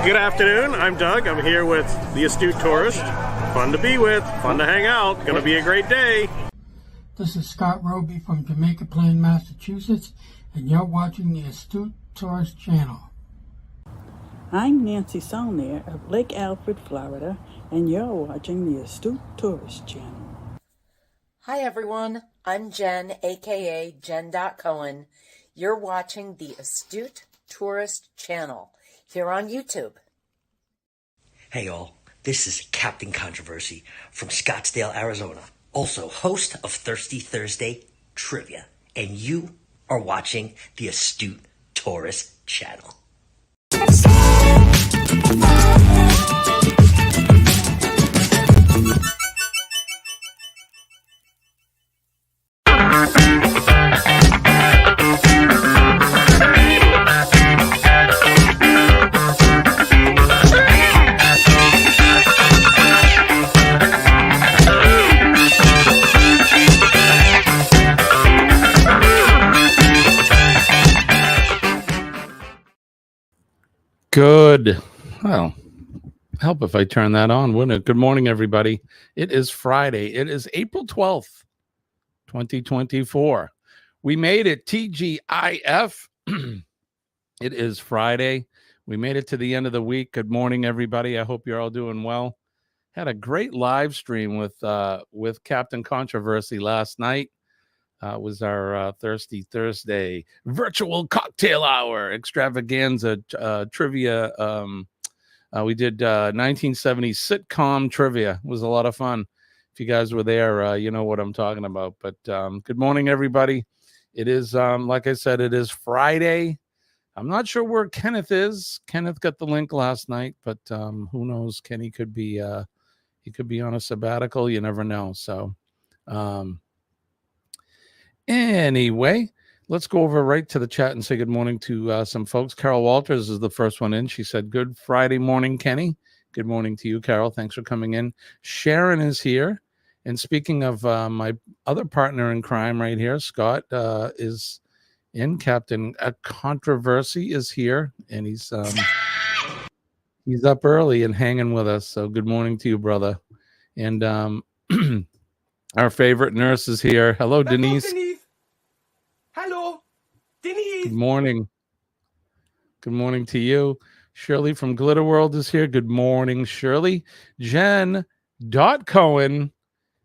Good afternoon, I'm Doug. I'm here with the Astute Tourist. Fun to be with, fun to hang out, gonna be a great day. This is Scott Roby from Jamaica Plain, Massachusetts, and you're watching the Astute Tourist channel. I'm Nancy Saulnier of Lake Alfred, Florida, and you're watching the Astute Tourist channel. Hi everyone, I'm Jen, aka Jen.Cohen. You're watching the Astute Tourist channel here on YouTube. Hey all, this is Captain Controversy from Scottsdale, Arizona, also host of Thirsty Thursday Trivia, and you are watching the Astute Tourist channel. Good. Well, help if I turn that on, wouldn't it? Good morning, everybody. It is Friday. It is April 12th, 2024. We made it. TGIF. It is Friday. We made it to the end of the week. Good morning, everybody. I hope you're all doing well. Had a great live stream with Captain Controversy last night. Was our Thirsty Thursday virtual cocktail hour extravaganza trivia. We did 1970s sitcom trivia. It was a lot of fun. If you guys were there, you know what I'm talking about. But good morning, everybody. It is, like I said, it is Friday. I'm not sure where Kenneth is. Kenneth got the link last night, but who knows? Kenny could be he could be on a sabbatical. You never know. So anyway, let's go over right to the chat and say good morning to some folks. Carol Walters is the first one in. She said, good Friday morning, Kenny. Good morning to you, Carol. Thanks for coming in. Sharon is here. And speaking of my other partner in crime right here, Scott is in. Captain Controversy is here. And he's up early and hanging with us. So good morning to you, brother. And our favorite nurse is here. Hello, Denise. Hello, Denise. Good morning. Good morning to you. Shirley from Glitter World is here. Good morning, Shirley. Jen.Cohen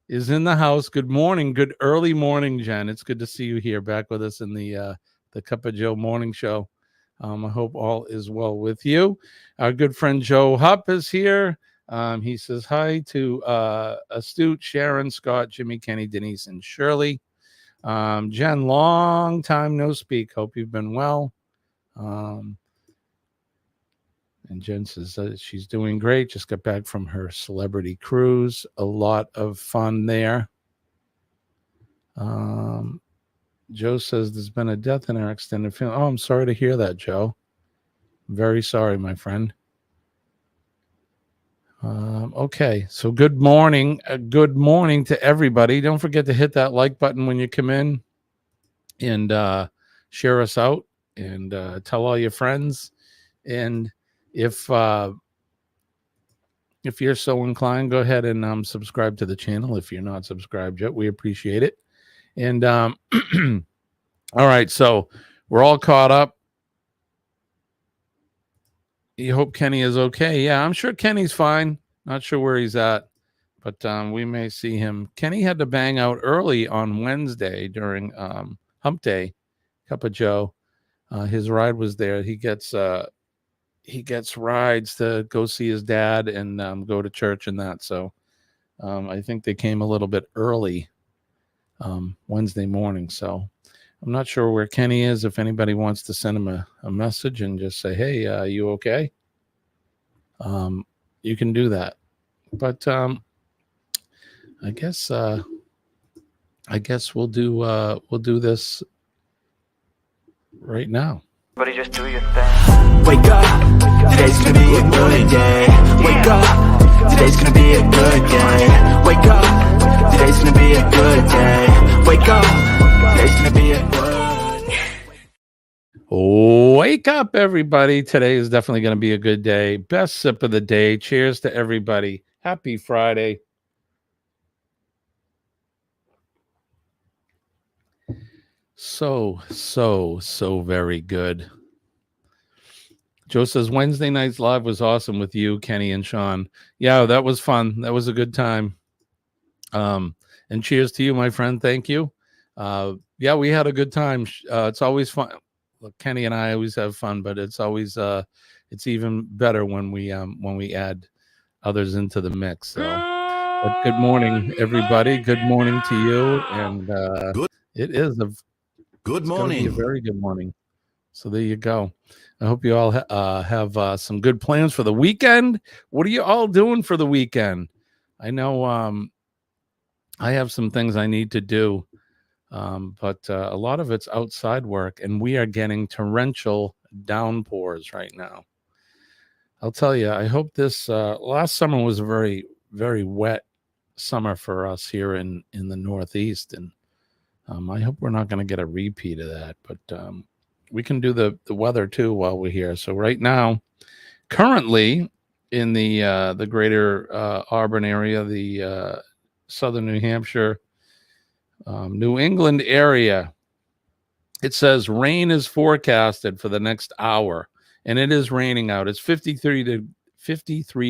is in the house. Good morning. Good early morning, Jen. It's good to see you here back with us in the Cup of Joe morning show. I hope all is well with you. Our good friend Joe Hupp is here. He says hi to Astute, Sharon, Scott, Jimmy, Kenny, Denise, and Shirley. Jen, long time no speak. Hope you've been well. And Jen says she's doing great. Just got back from her celebrity cruise. A lot of fun there. Joe says there's been a death in our extended family. Oh, I'm sorry to hear that, Joe. Very sorry, my friend. Okay, so good morning. Good morning to everybody. Don't forget to hit that like button when you come in and share us out and tell all your friends. And if you're so inclined, go ahead and subscribe to the channel if you're not subscribed yet. We appreciate it. And all right, so we're all caught up. You hope Kenny is okay. Yeah, I'm sure Kenny's fine. Not sure where he's at, but we may see him. Kenny had to bang out early on Wednesday during Hump Day. Cup of Joe. His ride was there. He gets rides to go see his dad and go to church and that. So I think they came a little bit early Wednesday morning. So I'm not sure where Kenny is. If anybody wants to send him a message and just say, hey, you okay? You can do that. But I guess we'll do this right now. Everybody just do your thing. Wake up, today's gonna be a good day. Wake up, today's gonna be a good day. Wake up, today's gonna be a good day. Wake up, today's gonna be a good. Wake up, everybody. Today is definitely going to be a good day. Best sip of the day. Cheers to everybody. Happy Friday. So very good. Joe says Wednesday night's live was awesome with you, Kenny and Sean. Yeah, that was fun. That was a good time. And cheers to you, my friend. Thank you. Yeah, we had a good time. It's always fun. Look, Kenny and I always have fun, but it's always it's even better when we add others into the mix. So, but good morning, everybody. Good morning to you, and it is a good morning. A very good morning. So there you go. I hope you all have some good plans for the weekend. What are you all doing for the weekend? I know I have some things I need to do. But a lot of it's outside work, and we are getting torrential downpours right now. I'll tell you, I hope this last summer was a very, very wet summer for us here in the Northeast, and I hope we're not going to get a repeat of that. But we can do the weather too while we're here. So right now, currently in the greater Auburn area, the southern New Hampshire, New England area, it says rain is forecasted for the next hour, and it is raining out. It's 53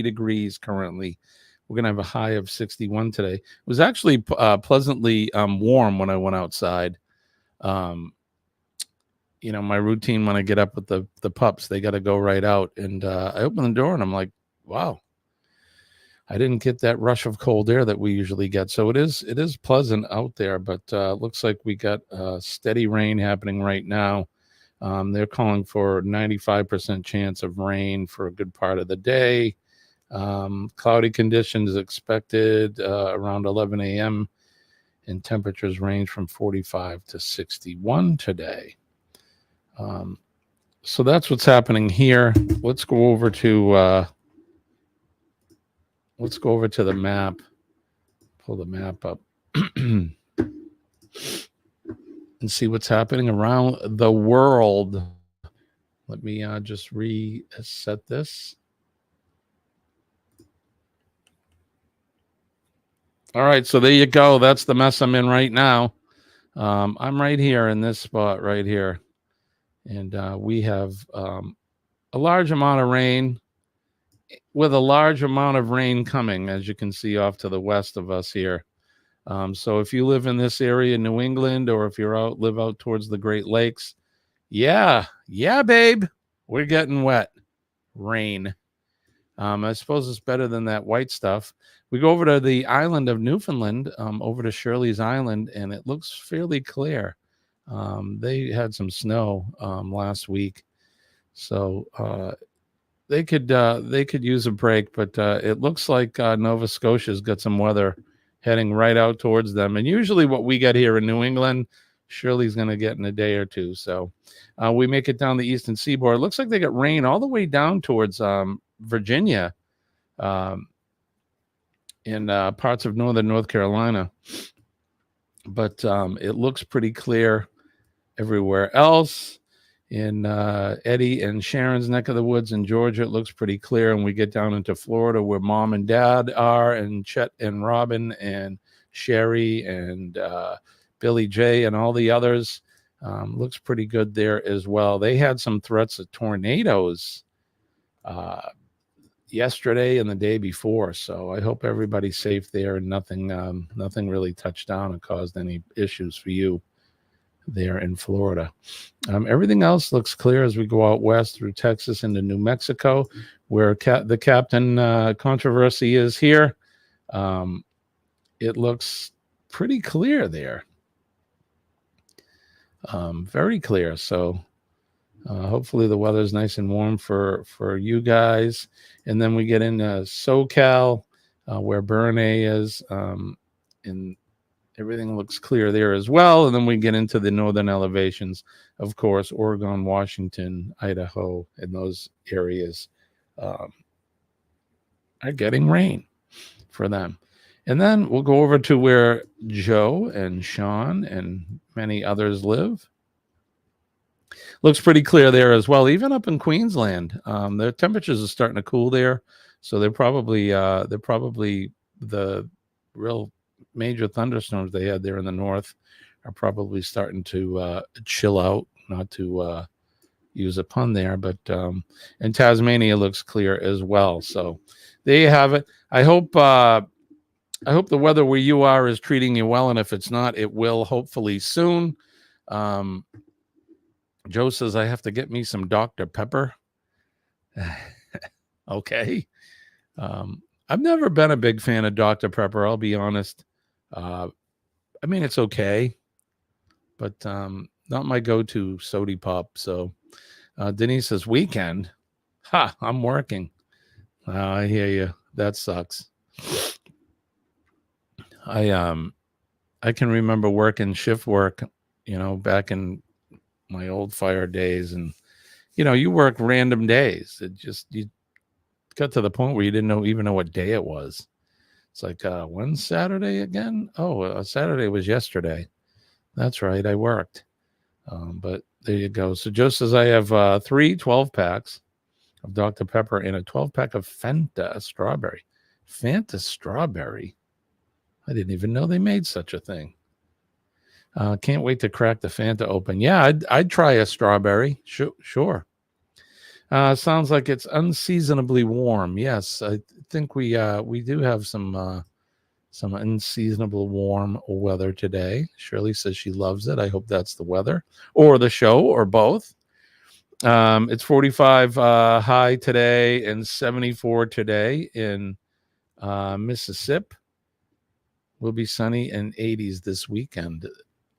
degrees currently. We're going to have a high of 61 today. It was actually pleasantly warm when I went outside. You know, my routine when I get up with the pups, they got to go right out. And I open the door and I'm like, wow, I didn't get that rush of cold air that we usually get. So it is pleasant out there, but looks like we got steady rain happening right now. They're calling for 95% chance of rain for a good part of the day. Cloudy conditions expected around 11 a.m. and temperatures range from 45 to 61 today. So that's what's happening here. Let's go over to the map. Pull the map up and see what's happening around the world. Let me just reset this. All right, so there you go. That's the mess I'm in right now. I'm right here in this spot right here. And we have a large amount of rain with a large amount of rain coming, as you can see off to the west of us here. So if you live in this area in New England, or if you're live out towards the Great Lakes, yeah, babe, we're getting wet. Rain. I suppose it's better than that white stuff. We go over to the island of Newfoundland, over to Shirley's Island, and it looks fairly clear. They had some snow last week. So they could use a break, but it looks like Nova Scotia's got some weather heading right out towards them. And usually what we get here in New England, Shirley's going to get in a day or two. So we make it down the eastern seaboard. It looks like they got rain all the way down towards Virginia, in parts of northern North Carolina. But it looks pretty clear everywhere else. In Eddie and Sharon's neck of the woods in Georgia, it looks pretty clear. And we get down into Florida where Mom and Dad are, and Chet and Robin and Sherry and Billy J and all the others. Looks pretty good there as well. They had some threats of tornadoes yesterday and the day before. So I hope everybody's safe there and nothing really touched down and caused any issues for you there in Florida. Everything else looks clear as we go out west through Texas into New Mexico, where the captain controversy is here. It looks pretty clear there. Very clear. So hopefully the weather's nice and warm for you guys. And then we get into SoCal, where Bernay is, and everything looks clear there as well. And then we get into the northern elevations, of course, Oregon, Washington, Idaho, and those areas are getting rain for them. And then we'll go over to where Joe and Sean and many others live. Looks pretty clear there as well, even up in Queensland. Their temperatures are starting to cool there, so they're probably the real major thunderstorms they had there in the north are probably starting to chill out. Not to use a pun there, but and Tasmania looks clear as well. So there you have it. I hope the weather where you are is treating you well, and if it's not, it will hopefully soon. Joe says I have to get me some Dr. Pepper. Okay. I've never been a big fan of Dr. Pepper, I'll be honest. I mean, it's okay, but not my go-to sody pop. So Denise says, weekend. Ha, I'm working. I hear you. That sucks. I can remember working shift work, back in my old fire days, and you work random days. You got to the point where you didn't even know what day it was. It's like, when's Saturday again? Oh, Saturday was yesterday. That's right, I worked. But there you go. So Joe says I have 3 12-packs of Dr. Pepper and a 12-pack of Fanta strawberry. Fanta strawberry? I didn't even know they made such a thing. Can't wait to crack the Fanta open. Yeah, I'd try a strawberry. Sure. Sounds like it's unseasonably warm. Yes, I think we do have some unseasonable warm weather today. Shirley says she loves it. I hope that's the weather or the show or both. It's 45 high today and 74 today in Mississippi. Will be sunny and 80s this weekend.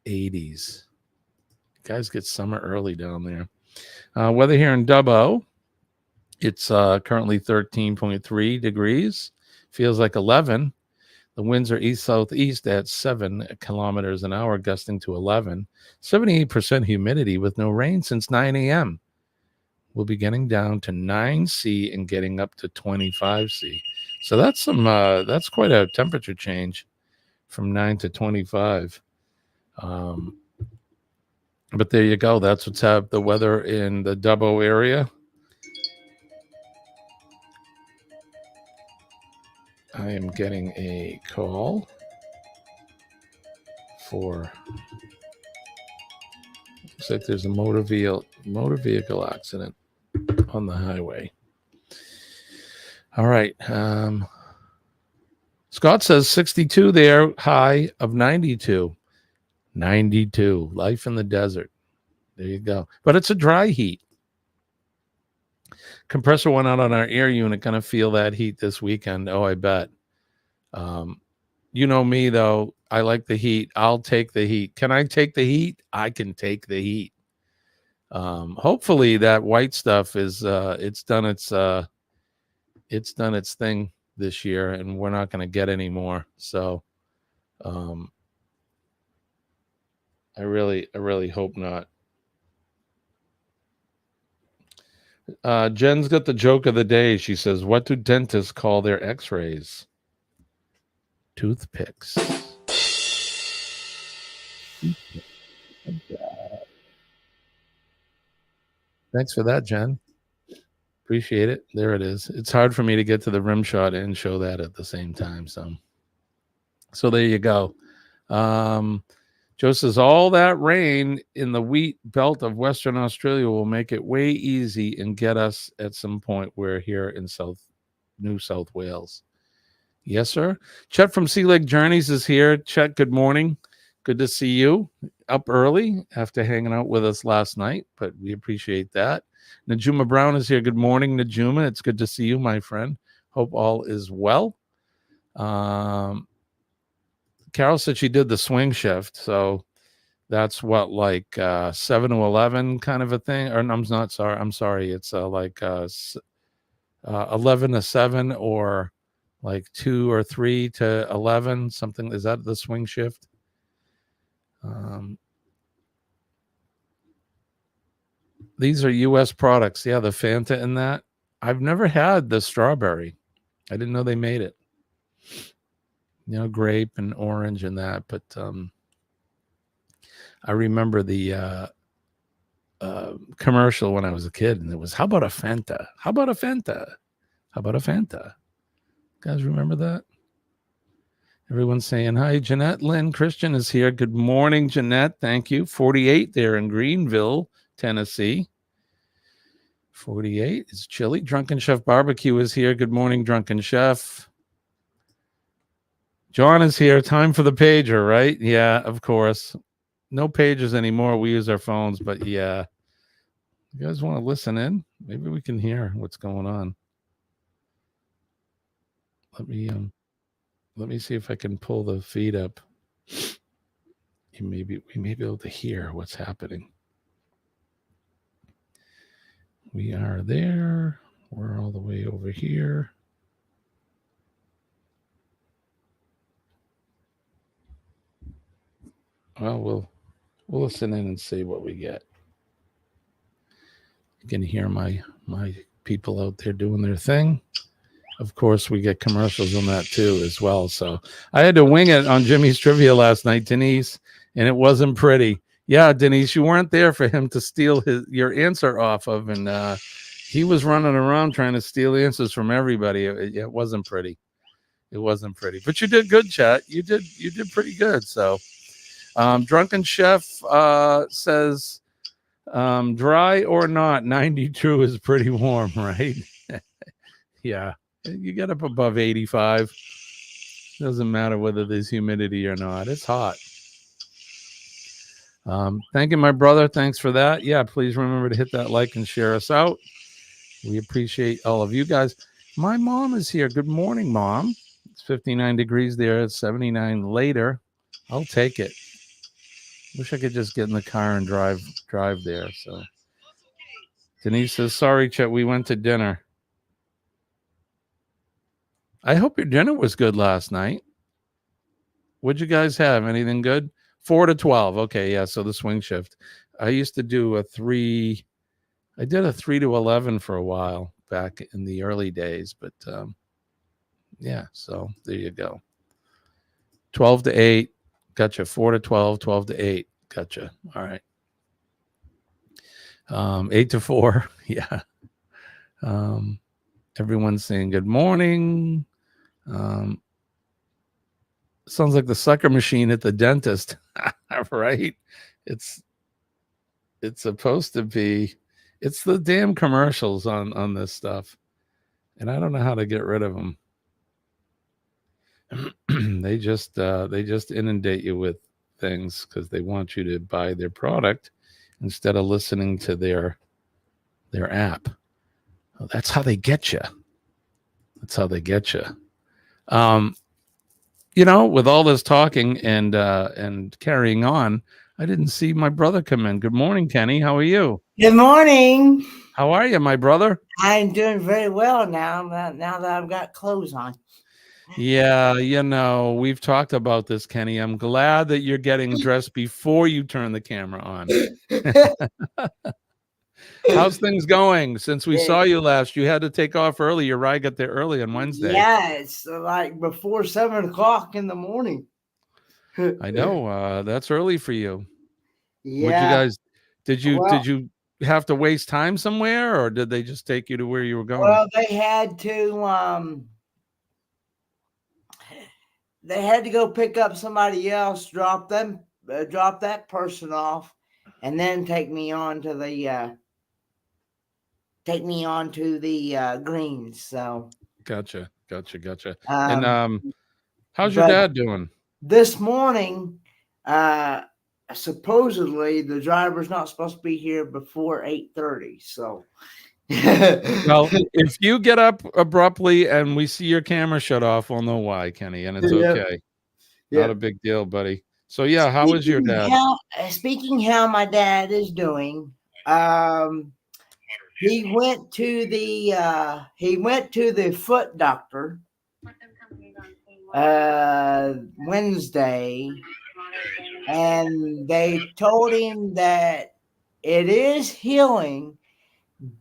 80s. Guys get summer early down there. Weather here in Dubbo, it's currently 13.3 degrees. Feels like 11. The winds are east-southeast at 7 kilometers an hour, gusting to 11. 78% humidity with no rain since 9 a.m. We'll be getting down to 9C and getting up to 25C. So that's quite a temperature change from 9 to 25. But there you go. That's what's the weather in the Dubbo area. I am getting a call for. Looks like there's a motor vehicle accident on the highway. All right. Scott says 62 there, high of 92. 92. Life in the desert. There you go. But it's a dry heat. Compressor went out on our air unit. Gonna feel that heat this weekend. Oh, I bet. You know me, though. I like the heat. I'll take the heat. Can I take the heat? I can take the heat. Hopefully that white stuff is it's done its thing this year, and we're not going to get any more. So I really hope not. Jen's got the joke of the day. She says, "What do dentists call their X-rays?" Toothpicks. Thanks for that, Jen. Appreciate it. There it is. It's hard for me to get to the rim shot and show that at the same time. So there you go. Joe says all that rain in the wheat belt of Western Australia will make it way easy and get us at some point. We're here in New South Wales. Yes, sir. Chet from Sea Lake Journeys is here. Chet, good morning. Good to see you. Up early after hanging out with us last night, but we appreciate that. Najuma Brown is here. Good morning, Najuma. It's good to see you, my friend. Hope all is well. Carol said she did the swing shift, so that's what, like 7 to 11 kind of a thing. Or I'm not sorry. I'm sorry. It's like 11 to 7 or like 2 or 3 to 11, something. Is that the swing shift? These are U.S. products. Yeah, the Fanta in that. I've never had the strawberry. I didn't know they made it. You know, grape and orange and that. But I remember the commercial when I was a kid, and it was, "How about a Fanta? How about a Fanta? How about a Fanta?" You guys remember that? Everyone's saying hi. Jeanette Lynn Christian is here. Good morning, Jeanette. Thank you. 48 there in Greenville, Tennessee. 48 is chilly. Drunken Chef Barbecue is here. Good morning, Drunken Chef. John is here. Time for the pager, right? Yeah, of course. No pagers anymore. We use our phones, but yeah. You guys want to listen in? Maybe we can hear what's going on. Let me see if I can pull the feed up. We may be able to hear what's happening. We are there. We're all the way over here. Well, we'll listen in and see what we get. You can hear my people out there doing their thing. Of course, we get commercials on that too as well. So I had to wing it on Jimmy's Trivia last night, Denise, and it wasn't pretty. Yeah, Denise, you weren't there for him to steal your answer off of, and he was running around trying to steal answers from everybody. It wasn't pretty. It wasn't pretty, but you did good, chat. You did pretty good. So, Drunken Chef says, dry or not, 92 is pretty warm, right? Yeah, you get up above 85. Doesn't matter whether there's humidity or not. It's hot. Thank you, my brother. Thanks for that. Yeah, please remember to hit that like and share us out. We appreciate all of you guys. My mom is here. Good morning, Mom. It's 59 degrees there. It's 79 later. I'll take it. Wish I could just get in the car and drive there. So Denise says, sorry, Chet, we went to dinner. I hope your dinner was good last night. What'd you guys have? Anything good? 4 to 12. Okay, yeah, so the swing shift. I used to do a 3 to 11 for a while back in the early days, but yeah, so there you go. 12 to 8, gotcha. 4 to 12, 12 to 8, gotcha. All right. 8 to 4, yeah. Everyone's saying good morning. Sounds like the sucker machine at the dentist, right? It's supposed to be. It's the damn commercials on this stuff, and I don't know how to get rid of them. They just inundate you with things because they want you to buy their product instead of listening to their app. Oh, that's how they get you. That's how they get you. You know, with all this talking and carrying on, I didn't see my brother come in. Good morning, Kenny. How are you? Good morning. How are you, my brother? I'm doing very well now that I've got clothes on. Yeah, we've talked about this, Kenny. I'm glad that you're getting dressed before you turn the camera on. How's things going? Since we saw you last, you had to take off early. Your ride got there early on Wednesday. Yeah, it's like before 7 o'clock in the morning. I know. That's early for you. Yeah. Did you have to waste time somewhere, or did they just take you to where you were going? Well, they had to go pick up somebody else, drop that person off, and then take me on to the greens. So Gotcha. And how's your dad doing? This morning, supposedly the driver's not supposed to be here before 8:30. So, well, if you get up abruptly and we see your camera shut off, we'll know why, Kenny, and it's okay. Not a big deal, buddy. So yeah, how is your dad? Speaking how my dad is doing, he went to the foot doctor Wednesday, and they told him that it is healing,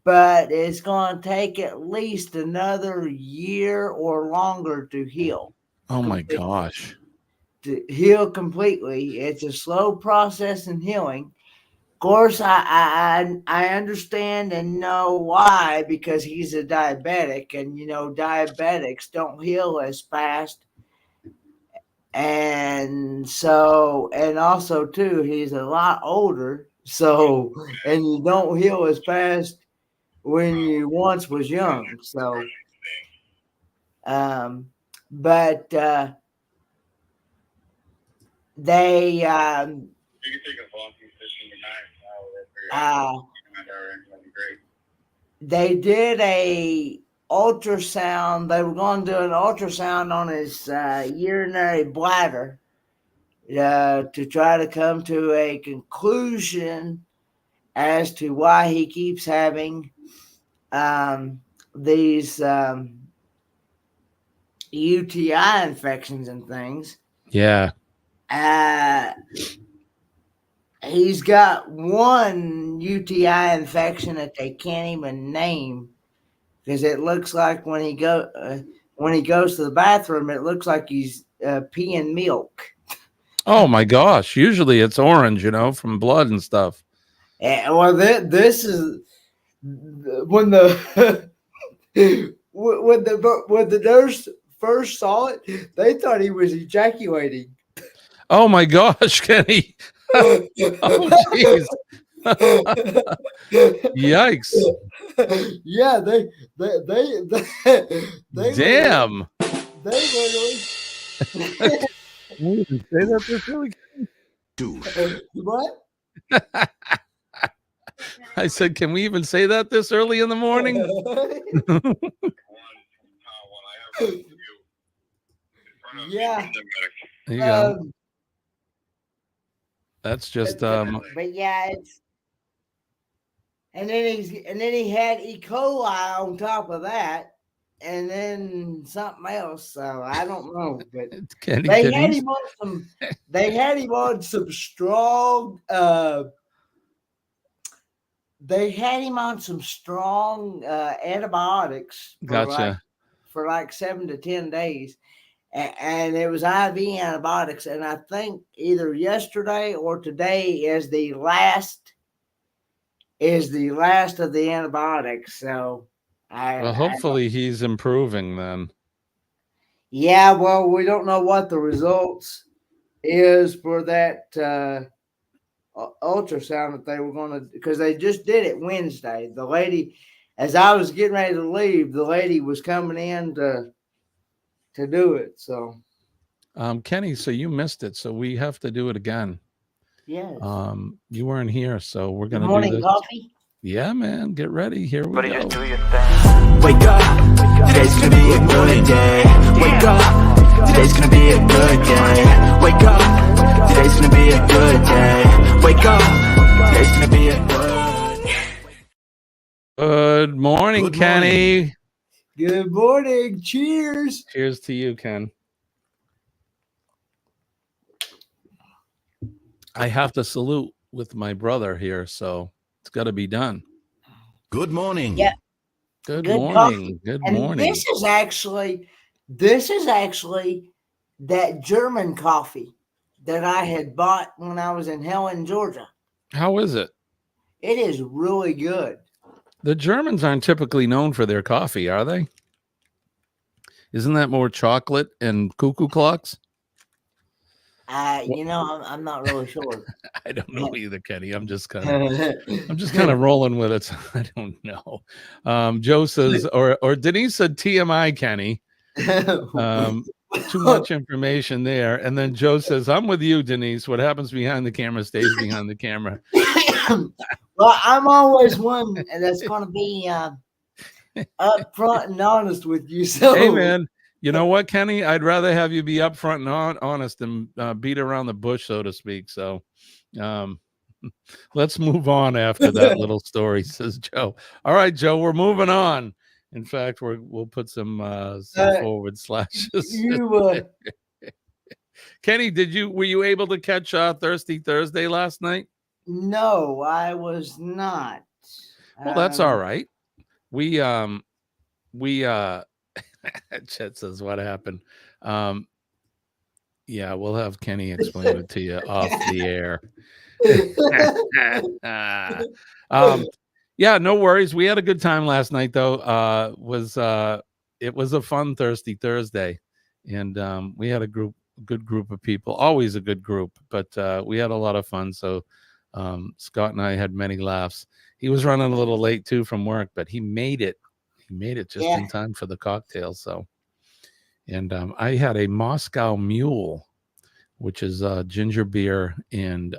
but it's going to take at least another year or longer to heal. Oh my gosh. To heal completely. It's a slow process in healing. Of course, I understand and know why, because he's a diabetic, and diabetics don't heal as fast. And so, and also too, he's a lot older. So, and you don't heal as fast when you once was young. So, but they they did a ultrasound. They were going to do an ultrasound on his urinary bladder to try to come to a conclusion as to why he keeps having these UTI infections and things. Yeah. He's got one UTI infection that they can't even name, because it looks like when he goes to the bathroom, it looks like he's peeing milk. Oh my gosh! Usually it's orange, from blood and stuff. Well, this is when the when the nurse first saw it, they thought he was ejaculating. Oh my gosh, Kenny! Oh jeez! Yikes! Yeah, they damn. They literally. Say that this really. What? I said, can we even say that this early in the morning? Yeah. There you go. That's just but yeah, it's and then he had E. coli on top of that, and then something else. So I don't know, but they had him on some strong. They had him on some strong antibiotics. For like 7 to 10 days. And it was IV antibiotics, and I think either yesterday or today is the last of the antibiotics. So, hopefully he's improving then. Yeah, well, we don't know what the results is for that ultrasound that they were going to, because they just did it Wednesday. The lady, as I was getting ready to leave, the lady was coming in to do it. So Kenny, so you missed it, so we have to do it again. Yes. You weren't here, so we're gonna morning do this. Coffee. Yeah, man, get ready. Here we go. Just do your thing. Wake up, today's gonna be a good day. Wake up, today's gonna be a good day. Wake up, today's gonna be a good day. Wake up, today's gonna be a good day. morning, Kenny. Good morning. Cheers. Cheers to you, Ken. I have to salute with my brother here, so it's got to be done. Good morning. Yeah. Good morning. Good morning. This is actually that German coffee that I had bought when I was in Helen, Georgia. How is it? It is really good. The Germans aren't typically known for their coffee, are they? Isn't that more chocolate and cuckoo clocks? I'm not really sure. I don't know either, Kenny. I'm just kind of rolling with it. So I don't know. Joe says, or Denise said TMI, Kenny. Too much information there. And then Joe says, I'm with you, Denise. What happens behind the camera stays behind the camera. Well, I'm always one that's going to be upfront and honest with you. So, hey, man, you know what, Kenny? I'd rather have you be upfront and honest than beat around the bush, so to speak. So let's move on after that little story, says Joe. All right, Joe, we're moving on. In fact, we'll put some forward slashes. Kenny, were you able to catch Thirsty Thursday last night? No, I was not. Well, that's all right. We Chet says, what happened? Yeah, we'll have Kenny explain it to you off the air. Yeah, no worries. We had a good time last night, though. It was a fun Thirsty Thursday, and we had a good group of people. Always a good group, but we had a lot of fun. So Scott and I had many laughs. He was running a little late too from work, but he made it. He made it just in time for the cocktail. So, and I had a Moscow Mule, which is ginger beer and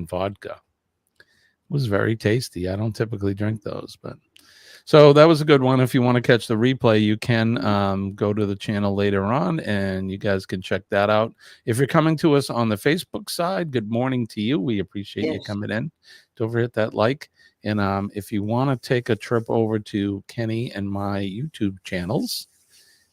vodka. It was very tasty. I don't typically drink those, but so that was a good one. If you want to catch the replay, you can go to the channel later on, and you guys can check that out. If you're coming to us on the Facebook side, good morning to you. We appreciate you coming in. Don't forget that like. And if you want to take a trip over to Kenny and my YouTube channels,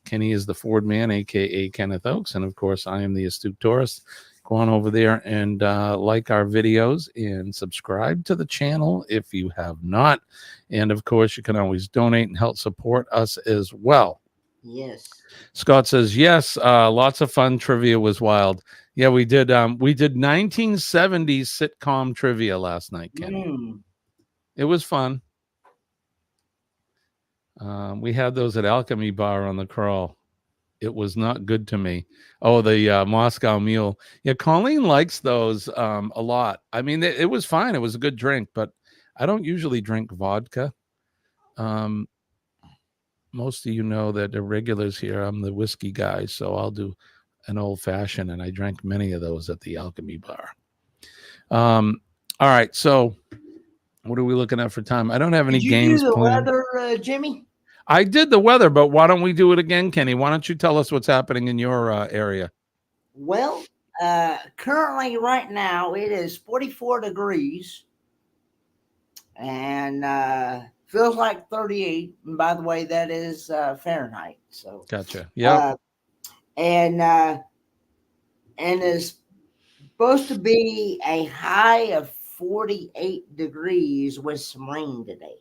Kenny is the Ford Man, a.k.a. Kenneth Oakes. And, of course, I am the Astute Tourist. Go on over there and like our videos and subscribe to the channel if you have not. And, of course, you can always donate and help support us as well. Yes. Scott says, yes, lots of fun. Trivia was wild. Yeah, we did 1970s sitcom trivia last night, Kenny. It was fun. We had those at Alchemy Bar on the Crawl. It was not good to me. Oh, the Moscow Mule. Yeah, Colleen likes those a lot. I mean, it was fine. It was a good drink, but I don't usually drink vodka. Most of you know that the regulars here, I'm the whiskey guy, so I'll do an old fashioned, and I drank many of those at the Alchemy Bar. All right, so what are we looking at for time? I don't have any games planned. Did you do the weather, Jimmy? I did the weather, but why don't we do it again, Kenny? Why don't you tell us what's happening in your area? Well, currently right now it is 44 degrees and feels like 38. And by the way, that is Fahrenheit. So gotcha. Yeah. And it's supposed to be a high of 48 degrees with some rain today,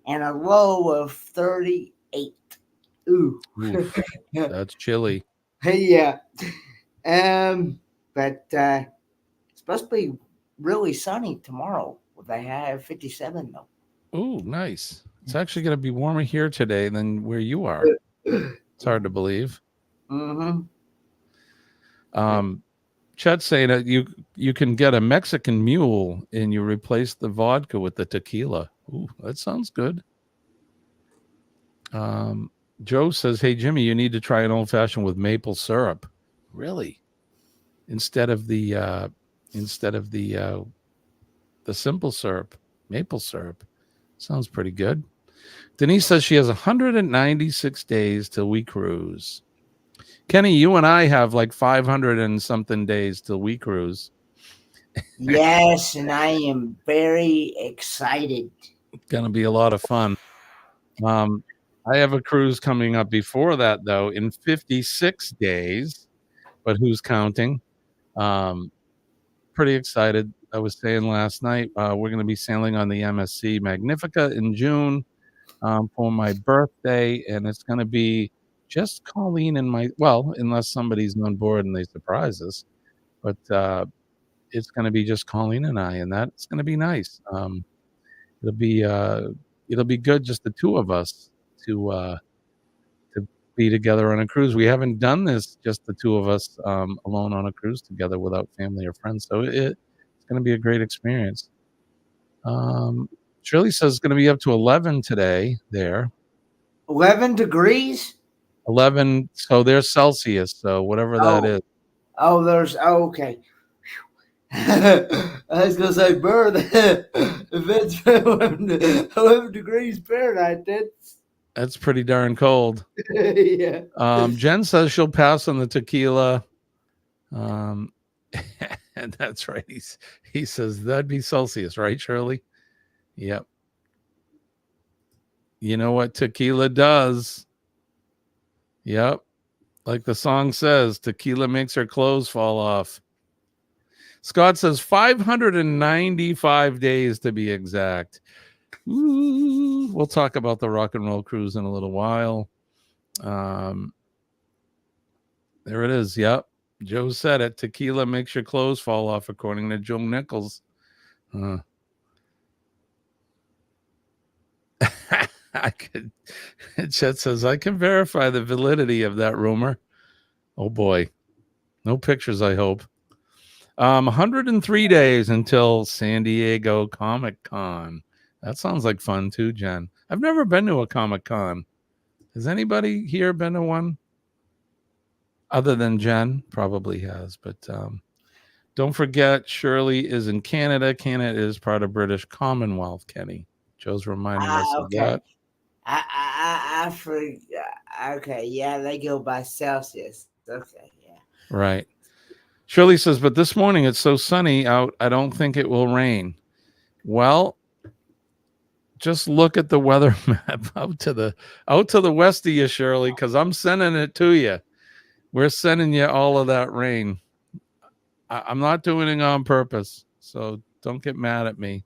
and a low of 38. Ooh. That's chilly. Yeah. But it's supposed to be really sunny tomorrow with a high of 57 though. Ooh, nice. It's actually going to be warmer here today than where you are. It's hard to believe. Chet's saying that you can get a Mexican Mule and you replace the vodka with the tequila. Ooh, that sounds good. Joe says, hey, Jimmy, you need to try an old fashioned with maple syrup. Really? Instead of the simple syrup, maple syrup. Sounds pretty good. Denise says she has 196 days till we cruise. Kenny, you and I have like 500 and something days till we cruise. Yes, and I am very excited. Gonna be a lot of fun. I have a cruise coming up before that, though, in 56 days, but who's counting? Pretty excited. I was saying last night, we're going to be sailing on the MSC Magnifica in June for my birthday, and it's going to be just Colleen and well, unless somebody's on board and they surprise us, but it's going to be just Colleen and I, and that's going to be nice. It'll be good, just the two of us to be together on a cruise. We haven't done this, just the two of us alone on a cruise together without family or friends. So it's going to be a great experience. Shirley says it's going to be up to 11 today there. 11 degrees? 11. So there's Celsius. So whatever that is. Okay. I was going to say, bird, if it's 11 degrees Fahrenheit, that's pretty darn cold. Yeah. Jen says she'll pass on the tequila. And that's right. He says that'd be Celsius, right, Shirley? Yep. You know what tequila does? Yep. Like the song says, tequila makes her clothes fall off. Scott says 595 days to be exact. Ooh, we'll talk about the rock and roll cruise in a little while. There it is. Yep. Joe said it. Tequila makes your clothes fall off, according to Joe Nichols. Chet says, I can verify the validity of that rumor. Oh boy. No pictures, I hope. 103 days until San Diego Comic-Con. That sounds like fun too, Jen. I've never been to a Comic-Con. Has anybody here been to one? Other than Jen? Probably has, but don't forget, Shirley is in Canada. Canada is part of British Commonwealth, Kenny. Joe's reminding us of that. I forgot. Okay, yeah, they go by Celsius. Okay, yeah. Right. Shirley says, but this morning it's so sunny out, I don't think it will rain. Well, just look at the weather map out to the west of you, Shirley, because I'm sending it to you. We're sending you all of that rain. I'm not doing it on purpose, so don't get mad at me.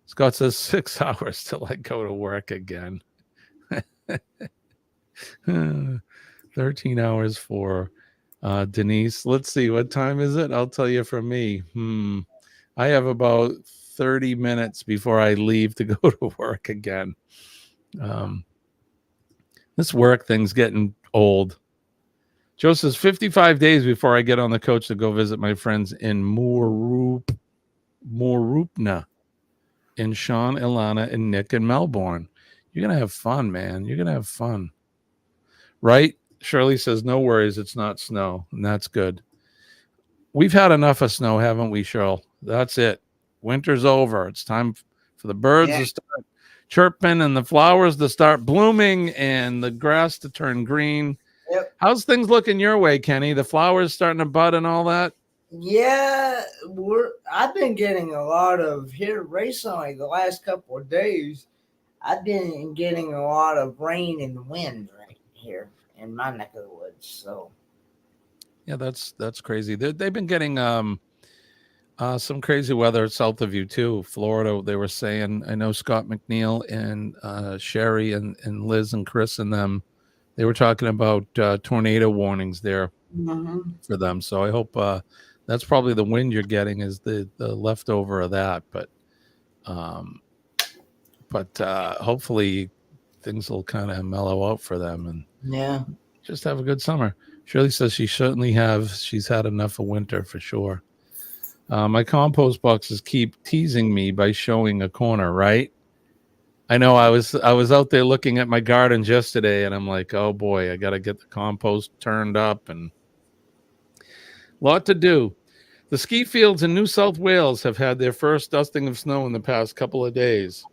Scott says 6 hours till I go to work again. 13 hours for Denise. Let's see, what time is it? I'll tell you for me. I have about 30 minutes before I leave to go to work again. This work thing's getting old. Joe says 55 days before I get on the coach to go visit my friends in Moorupna in Sean, Ilana, and Nick in Melbourne. You're going to have fun, man. You're going to have fun. Right? Shirley says, no worries, it's not snow, and that's good. We've had enough of snow, haven't we, Cheryl? That's it. Winter's over. It's time for the birds to start chirping and the flowers to start blooming and the grass to turn green. Yep. How's things looking your way, Kenny? The flowers starting to bud and all that? Yeah, I've been getting a lot of here recently. The last couple of days, I've been getting a lot of rain and wind right here in my neck of the woods. So, yeah, that's crazy. They've been getting some crazy weather south of you too, Florida. They were saying. I know Scott McNeil and Sherry and Liz and Chris and them. They were talking about tornado warnings there for them. So I hope that's probably the wind you're getting is the leftover of that. But hopefully things will kind of mellow out for them and just have a good summer. Shirley says she's had enough of winter for sure. My compost boxes keep teasing me by showing a corner, right? I know I was out there looking at my gardens yesterday and I'm like, oh boy, I got to get the compost turned up and a lot to do. The ski fields in New South Wales have had their first dusting of snow in the past couple of days.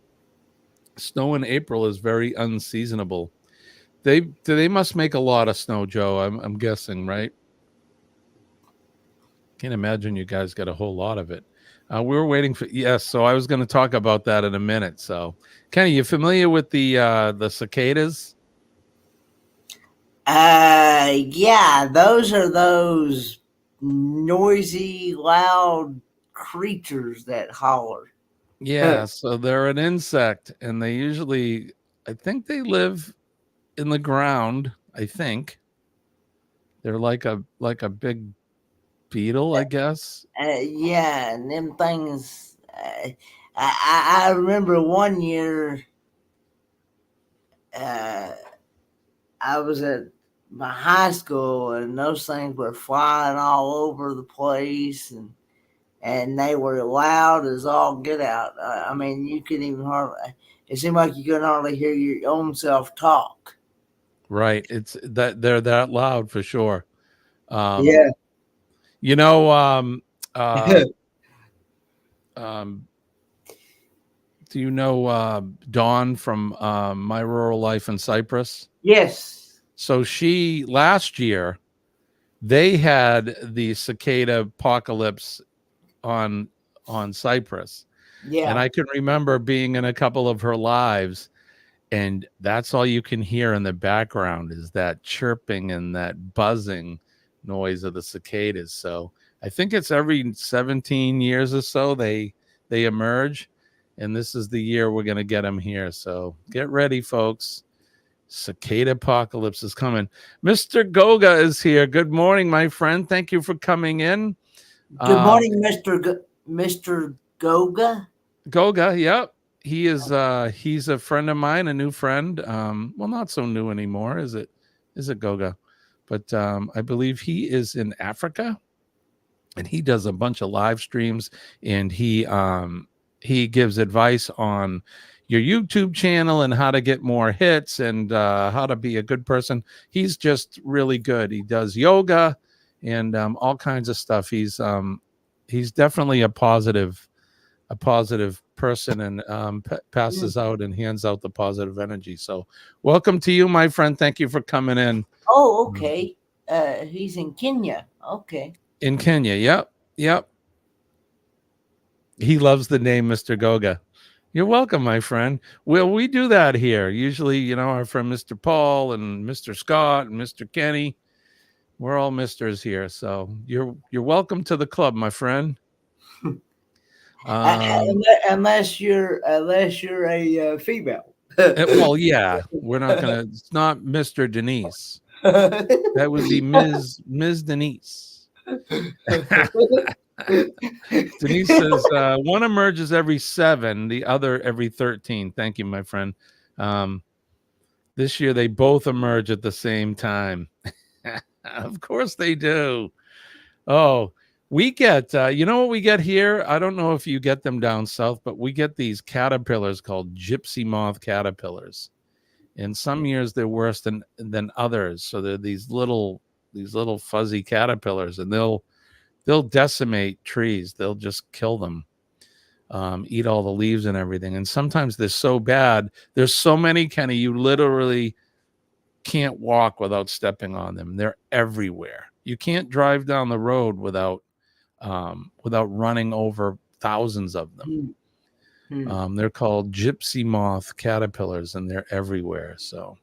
Snow in April is very unseasonable. They must make a lot of snow, Joe. I'm guessing, right? Can't imagine you guys got a whole lot of it. We were waiting for yes, so I was going to talk about that in a minute. So, Kenny, you familiar with the cicadas? Yeah, those are those noisy, loud creatures that holler. Yeah, so they're an insect, and they usually, I think, they live in the ground. I think they're like a big beetle, I guess. Yeah, and them things. I remember one year. I was at my high school, and those things were flying all over the place, and they were loud as all get out. I mean, you couldn't even hardly. It seemed like you couldn't hardly hear your own self talk. Right. It's that they're that loud for sure. Yeah. You know, um, do you know Dawn from My Rural Life in Cyprus? Yes. So she last year they had the cicada apocalypse on Cyprus. Yeah. And I can remember being in a couple of her lives, and that's all you can hear in the background is that chirping and that buzzing noise of the cicadas. So I think it's every 17 years or so they emerge, and this is the year we're going to get them here. So get ready, folks. Cicada apocalypse is coming. Mr. Goga is here. Good morning, my friend. Thank you for coming in. Good morning, Mr. Goga. Goga, yep. He is he's a friend of mine, a new friend. Well, not so new anymore, is it? Is it Goga? But I believe he is in Africa, and he does a bunch of live streams, and he gives advice on your YouTube channel and how to get more hits and how to be a good person. He's just really good. He does yoga and all kinds of stuff. He's definitely a positive person, and passes out and hands out the positive energy. So welcome to you, my friend. Thank you for coming in. Oh, okay. He's in Kenya. Okay. In Kenya. Yep. He loves the name Mr. Goga. You're welcome, my friend. Well, we do that here. Usually, our friend Mr. Paul and Mr. Scott and Mr. Kenny, we're all misters here. So you're welcome to the club, my friend. Unless you're a female. Well, yeah, we're not gonna. It's not Mr. Denise. That would be Ms. Denise. Denise says one emerges every 7, the other every 13. Thank you, my friend. This year they both emerge at the same time. Of course they do. Oh, we get, you know what we get here? I don't know if you get them down south, but we get these caterpillars called gypsy moth caterpillars. And some years they're worse than others. So they're these little fuzzy caterpillars, and they'll decimate trees. They'll just kill them, eat all the leaves and everything. And sometimes they're so bad. There's so many, Kenny, you literally can't walk without stepping on them. They're everywhere. You can't drive down the road without running over thousands of them. They're called gypsy moth caterpillars, and they're everywhere. So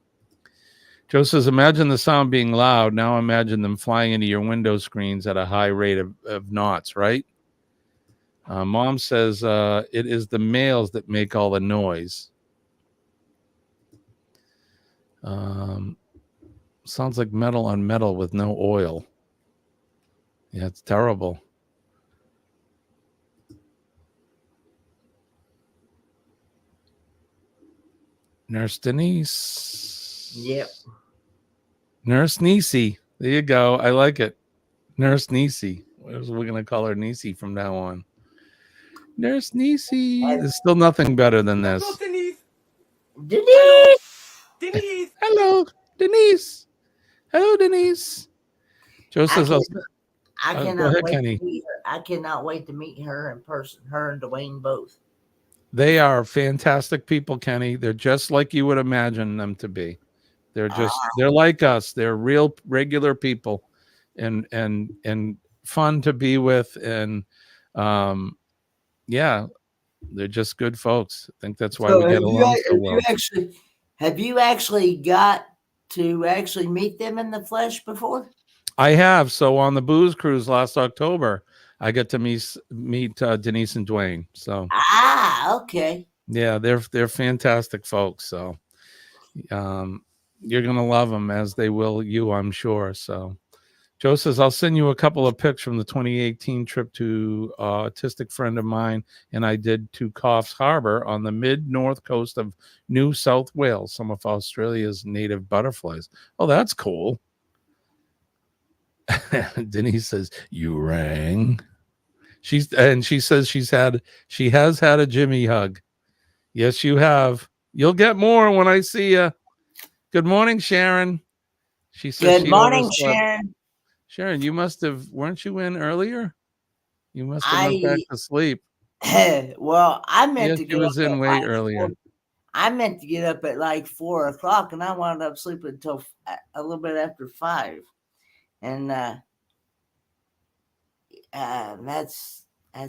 Joe says, imagine the sound being loud. Now imagine them flying into your window screens at a high rate of knots, right? Mom says it is the males that make all the noise. Sounds like metal on metal with no oil. Yeah, it's terrible. Nurse Denise. Yep. Nurse Nisi. There you go. I like it. Nurse Nisi. We're going to call her Nisi from now on. Nurse Nisi. There's still nothing better than this. Denise. Denise. Hello, Denise. Hello, Denise. Joe says, I go cannot ahead, wait Kenny. to meet her. I cannot wait to meet her in person. Her and Dwayne both. They are fantastic people, Kenny. They're just like you would imagine them to be. They're like us. They're real, regular people, and fun to be with, and yeah, they're just good folks. I think that's why we get along so well. Have you actually got to actually meet them in the flesh before? I have. So on the booze cruise last October, I get to meet Denise and Dwayne. So okay. Yeah, they're fantastic folks. So you're gonna love them, as they will you, I'm sure. So Joe says, I'll send you a couple of pics from the 2018 trip to autistic friend of mine and I did to Coffs Harbour on the mid-north coast of New South Wales, some of Australia's native butterflies. Oh, that's cool. Denise says, you rang. She says she has had a Jimmy hug. Yes, you have. You'll get more when I see you. Good morning, Sharon. She says good morning, Sharon. Sharon, weren't you in earlier? You must have went back to sleep. Well, I meant to get up in way earlier. I meant to get up at like 4 o'clock, and I wound up sleeping until a little bit after 5. And that's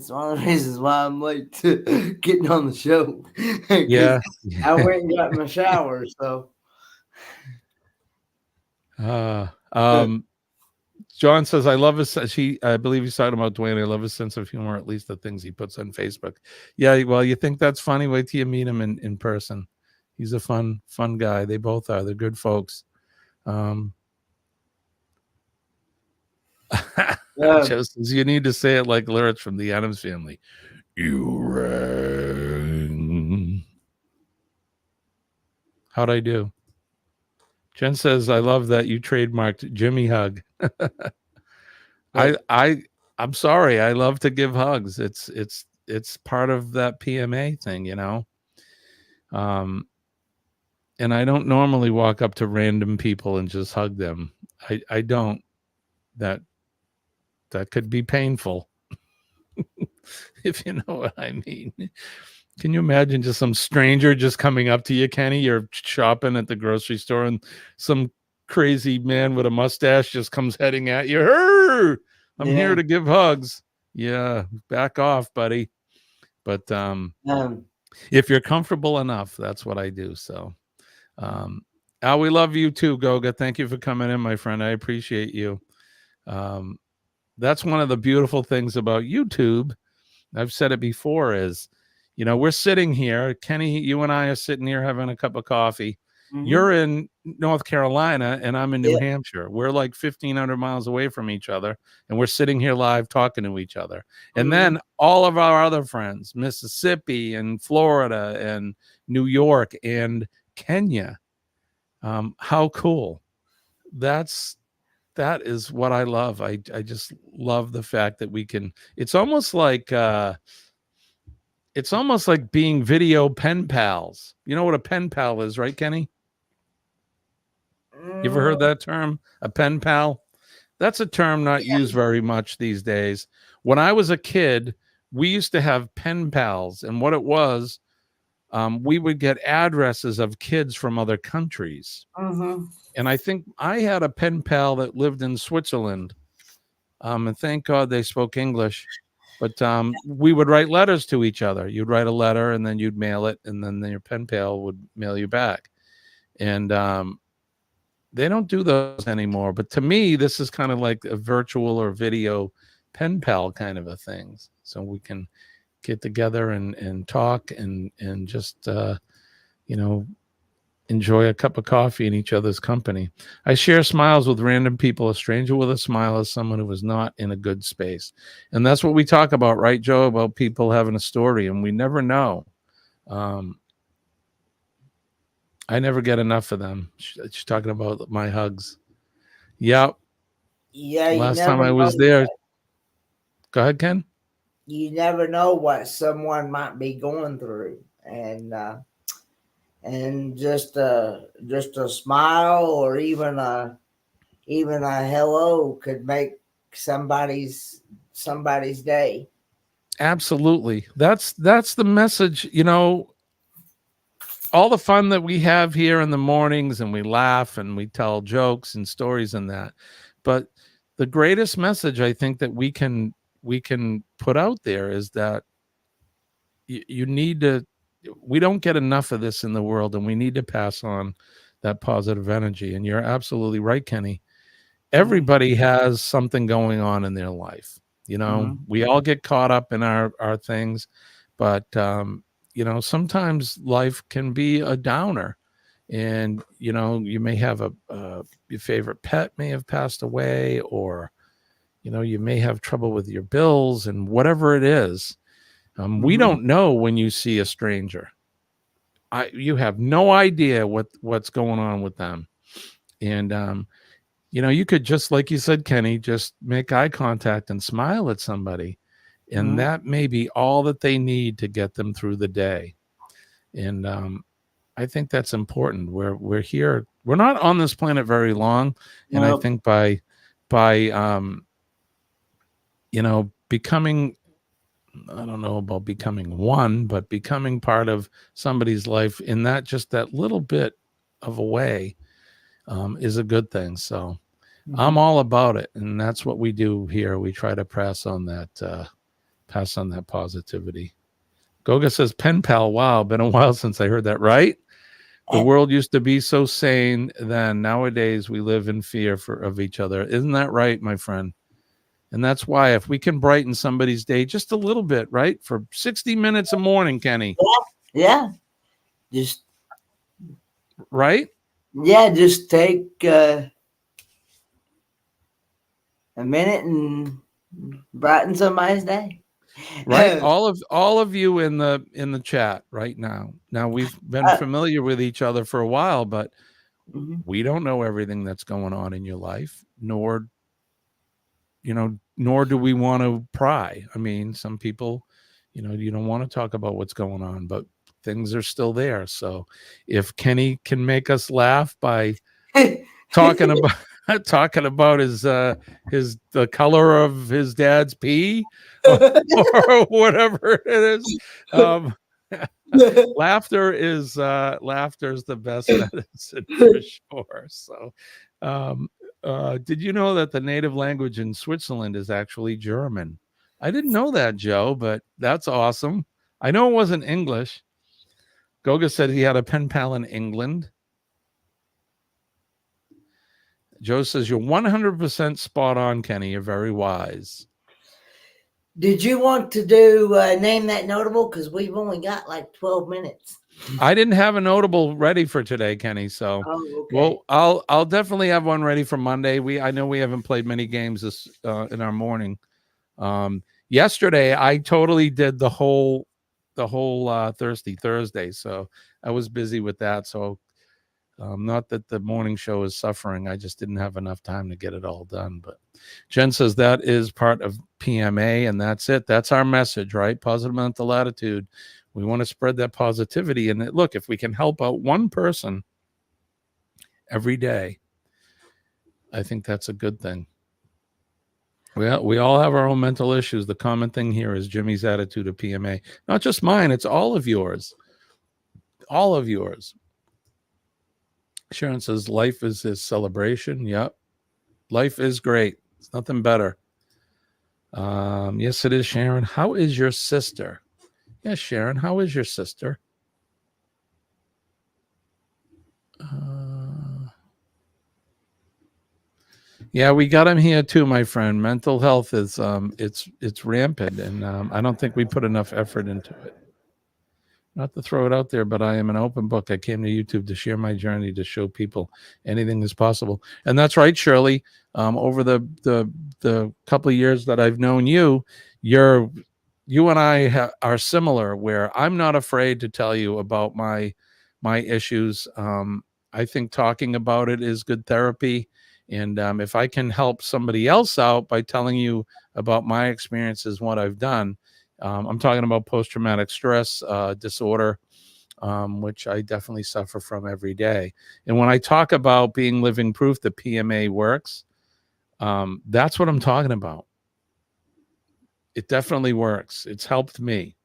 one of the reasons why I'm late to getting on the show. Yeah. I went and got my shower, so. John says, I love his, I believe he's talking about Dwayne. I love his sense of humor, at least the things he puts on Facebook. Yeah, well, you think that's funny? Wait till you meet him in person. He's a fun guy. They both are. They're good folks. Joe says, you need to say it like lyrics from the Addams Family. You rang. How'd I do? Jen says, I love that you trademarked Jimmy hug. I'm sorry. I love to give hugs. It's part of that PMA thing, you know. And I don't normally walk up to random people and just hug them. I don't. That could be painful. If you know what I mean. Can you imagine just some stranger just coming up to you, Kenny? You're shopping at the grocery store and some crazy man with a mustache just comes heading at you. I'm here to give hugs. Yeah, back off, buddy. But if you're comfortable enough, that's what I do. So Al, we love you too, Goga. Thank you for coming in, my friend. I appreciate you. That's one of the beautiful things about YouTube. I've said it before is, you know, we're sitting here, Kenny, you and I are sitting here having a cup of coffee. Mm-hmm. You're in North Carolina and I'm in New Hampshire. We're like 1,500 miles away from each other. And we're sitting here live talking to each other. And then all of our other friends, Mississippi and Florida and New York and Kenya. How cool. That is what I love. I just love the fact that we can, it's almost like being video pen pals. You know what a pen pal is, right, Kenny? You ever heard that term? A pen pal? That's a term not used very much these days. When I was a kid, we used to have pen pals. And what it was, we would get addresses of kids from other countries. Mm-hmm. And I think I had a pen pal that lived in Switzerland. And thank God they spoke English. But we would write letters to each other. You'd write a letter and then you'd mail it. And then your pen pal would mail you back. And they don't do those anymore. But to me, this is kind of like a virtual or video pen pal kind of a thing. So we can get together and talk and just, enjoy a cup of coffee in each other's company. I share smiles with random people. A stranger with a smile is someone who is not in a good space. And that's what we talk about, right, Joe? About people having a story, and we never know. I never get enough of them. She's talking about my hugs. Yep. Yeah. Last time I was there. Go ahead, Ken. You never know what someone might be going through. And just a smile or even a hello could make somebody's day. Absolutely. That's the message, you know, all the fun that we have here in the mornings and we laugh and we tell jokes and stories and that. But the greatest message I think that we can put out there is that you need to, we don't get enough of this in the world, and we need to pass on that positive energy. And you're absolutely right, Kenny. Everybody has something going on in their life. You know, we all get caught up in our things, but you know, sometimes life can be a downer. And you know, you may have your favorite pet may have passed away, or you know, you may have trouble with your bills, and whatever it is, we don't know when you see a stranger. You have no idea what's going on with them. And you know, you could just, like you said, Kenny, just make eye contact and smile at somebody, and that may be all that they need to get them through the day. And I think that's important. We're here. We're not on this planet very long, and I think by you know, becoming, I don't know about becoming one, but becoming part of somebody's life in that just that little bit of a way is a good thing. So I'm all about it, and that's what we do here. We try to pass on that positivity. Goga says, pen pal. Wow, been a while since I heard that. Right? The world used to be so sane then. Nowadays, we live in fear of each other. Isn't that right, my friend? And that's why if we can brighten somebody's day just a little bit, right? For 60 minutes a morning, Kenny. Yeah. Just right? Yeah, just take a minute and brighten somebody's day. Right? all of you in the chat right now. Now, we've been familiar with each other for a while, but we don't know everything that's going on in your life, nor do we want to pry. I mean, some people, you know, you don't want to talk about what's going on, but things are still there. So if Kenny can make us laugh by talking about his the color of his dad's pee or whatever it is, laughter is the best medicine for sure. So did you know that the native language in Switzerland is actually German? I didn't know that, Joe, but that's awesome. I know it wasn't English. Goga said he had a pen pal in England. Joe says you're 100% spot on, Kenny. You're very wise. Did you want to do name that notable? Because we've only got like 12 minutes. I didn't have a notable ready for today, Kenny. So, well, I'll definitely have one ready for Monday. I know we haven't played many games this in our morning. Yesterday, I totally did the whole Thirsty Thursday, so I was busy with that. So, not that the morning show is suffering. I just didn't have enough time to get it all done. But Jen says that is part of PMA, and that's it. That's our message, right? Positive mental attitude. We want to spread that positivity. And look, if we can help out one person every day, I think that's a good thing. We all have our own mental issues. The common thing here is Jimmy's attitude of PMA. Not just mine, it's all of yours. All of yours. Sharon says, life is a celebration. Yep. Life is great. It's nothing better. Yes, it is, Sharon. How is your sister? Yes, Sharon, how is your sister? Yeah, we got him here too, my friend. Mental health is it's rampant, and I don't think we put enough effort into it. Not to throw it out there, but I am an open book. I came to YouTube to share my journey, to show people anything is possible. And that's right, Shirley. Over the couple of years that I've known you, you and I are similar, where I'm not afraid to tell you about my issues. I think talking about it is good therapy. And if I can help somebody else out by telling you about my experiences, what I've done, I'm talking about post-traumatic stress disorder, which I definitely suffer from every day. And when I talk about being living proof that PMA works, that's what I'm talking about. It definitely works. It's helped me.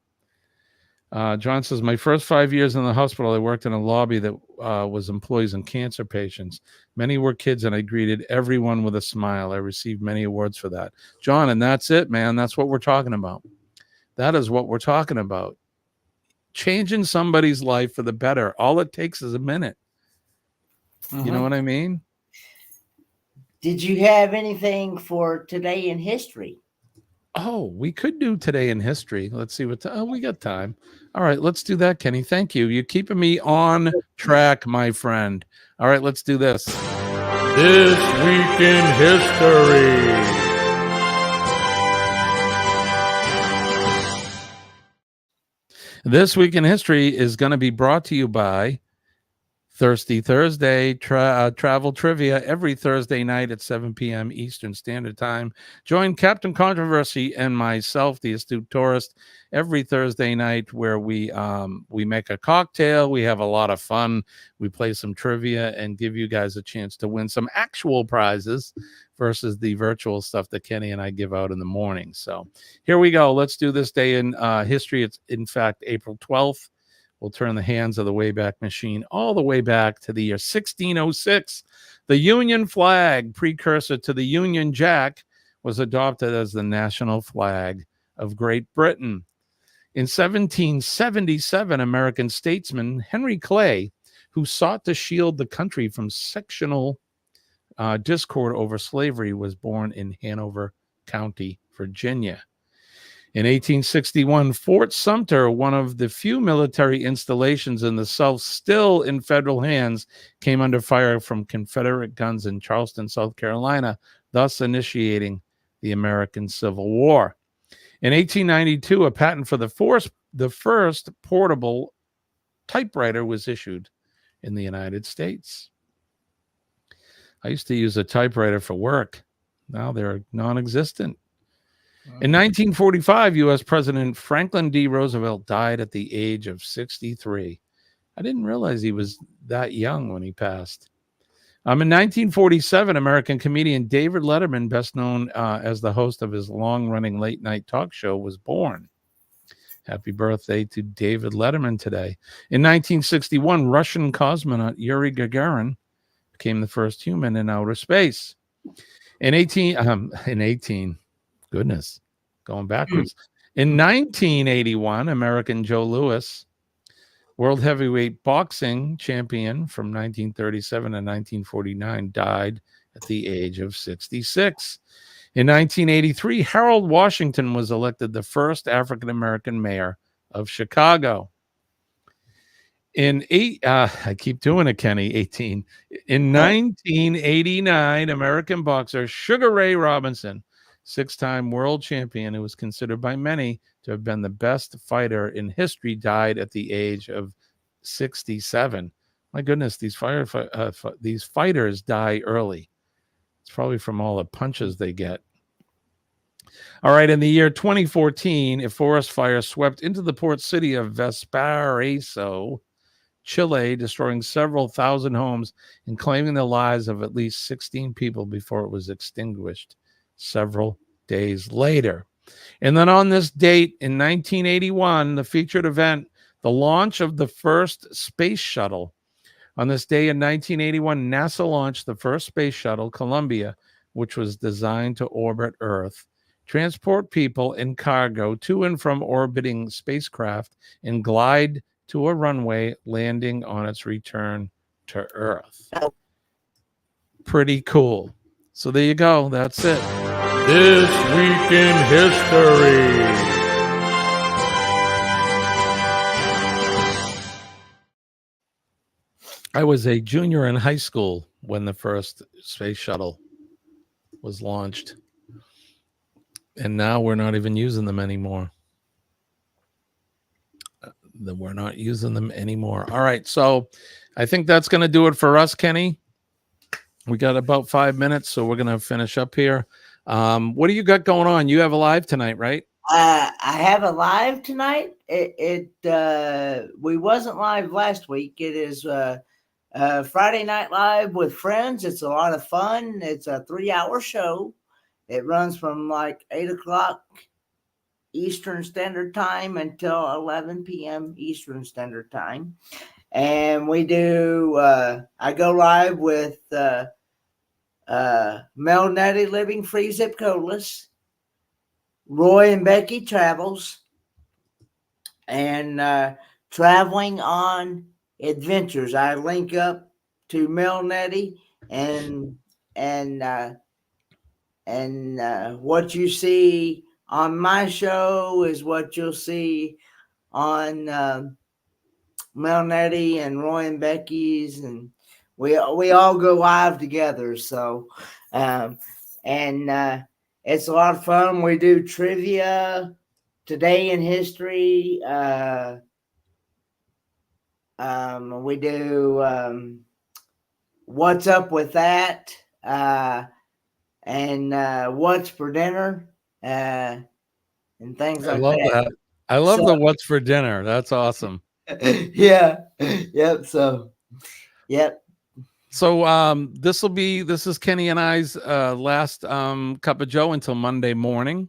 John says, my first 5 years in the hospital, I worked in a lobby that was employees and cancer patients. Many were kids, and I greeted everyone with a smile. I received many awards for that. John, and that's it, man. That's what we're talking about. That is what we're talking about. Changing somebody's life for the better. All it takes is a minute. You know what I mean? Did you have anything for today in history? Oh, we could do today in history. Let's see what. We got time. All right, let's do that, Kenny. Thank you. You're keeping me on track, my friend. All right, let's do this. This week in history. This week in history is going to be brought to you by Thirsty Thursday travel trivia every Thursday night at 7 p.m. Eastern Standard Time. Join Captain Controversy and myself, the Astute Tourist, every Thursday night where we make a cocktail. We have a lot of fun. We play some trivia and give you guys a chance to win some actual prizes versus the virtual stuff that Kenny and I give out in the morning. So here we go. Let's do this day in history. It's, in fact, April 12th. We'll turn the hands of the Wayback Machine all the way back to the year 1606. The Union flag, precursor to the Union Jack, was adopted as the national flag of Great Britain. In 1777, American statesman Henry Clay, who sought to shield the country from sectional discord over slavery, was born in Hanover County, Virginia. In 1861, Fort Sumter, one of the few military installations in the South still in federal hands, came under fire from Confederate guns in Charleston, South Carolina, thus initiating the American Civil War. In 1892, a patent for the first portable typewriter was issued in the United States. I used to use a typewriter for work. Now they're non-existent. In 1945, U.S. President Franklin D. Roosevelt died at the age of 63. I didn't realize he was that young when he passed. In 1947, American comedian David Letterman, best known as the host of his long-running late-night talk show, was born. Happy birthday to David Letterman today. In 1961, Russian cosmonaut Yuri Gagarin became the first human in outer space. Goodness, going backwards. In 1981, American Joe Louis, world heavyweight boxing champion from 1937 to 1949, died at the age of 66. In 1983, Harold Washington was elected the first African-American mayor of Chicago. I keep doing it, Kenny, 18. In 1989, American boxer Sugar Ray Robinson, six-time world champion who was considered by many to have been the best fighter in history, died at the age of 67. My goodness, these fighters die early. It's probably from all the punches they get. All right, in the year 2014, a forest fire swept into the port city of Valparaiso, Chile, destroying several thousand homes and claiming the lives of at least 16 people before it was extinguished several days later. And then on this date in 1981, the featured event, the launch of the first space shuttle. On this day in 1981, NASA launched the first space shuttle, Columbia, which was designed to orbit Earth, transport people and cargo to and from orbiting spacecraft, and glide to a runway, landing on its return to Earth. Pretty cool. So there you go. That's it. This week in history. I was a junior in high school when the first space shuttle was launched. And now we're not even using them anymore. We're not using them anymore. All right. So I think that's going to do it for us, Kenny. We got about 5 minutes, so we're going to finish up here. What do you got going on? You have a live tonight, right? I have a live tonight. We wasn't live last week. It is Friday Night Live with friends. It's a lot of fun. It's a 3-hour show. It runs from like 8 o'clock Eastern Standard Time until 11 p.m. Eastern Standard Time. And we do, I go live with Mel Nettie Living Free Zip Codeless, Roy and Becky Travels, and Traveling on Adventures. I link up to Mel Nettie and what you see on my show is what you'll see on Mel Nettie and Roy and Becky's, and we all go live together. So, it's a lot of fun. We do trivia, today in history. We do what's up with that, and what's for dinner, and things like that. I love that. I love the what's for dinner. That's awesome. Yeah. Yep. So, yep. So this is Kenny and I's last cup of Joe until Monday morning.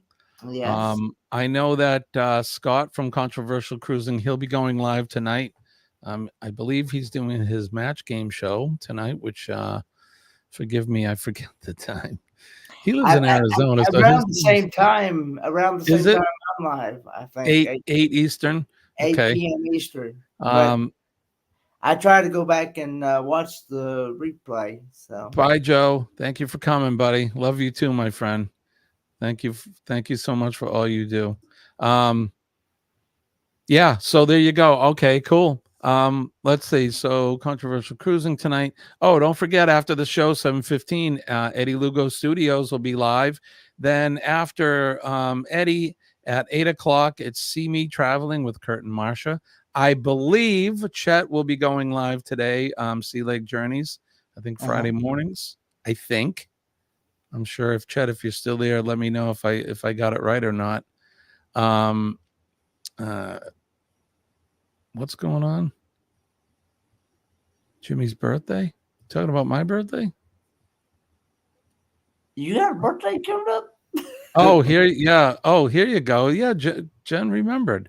Yes. I know that Scott from Controversial Cruising, he'll be going live tonight. I believe he's doing his match game show tonight, which forgive me, I forget the time. He lives in Arizona. Around the same time I'm live, I think. 8 Eastern. 8 Okay. p.m. Eastern. But I try to go back and watch the replay. So bye, Joe. Thank you for coming, buddy. Love you too, my friend. Thank you so much for all you do. Yeah, so there you go. Okay, cool. Let's see. So Controversial Cruising tonight. Oh, don't forget, after the show, 7:15, Eddie Lugo Studios will be live. Then after Eddie at 8:00, it's See Me Traveling with Kurt and Marsha. I believe Chet will be going live today. Sea Lake Journeys, I think Friday mornings. I think. I'm sure if Chet, if you're still there, let me know if I got it right or not. What's going on? Jimmy's birthday? Talking about my birthday? You got a birthday coming up? Oh, here, yeah. Oh, here you go. Yeah, Jen remembered.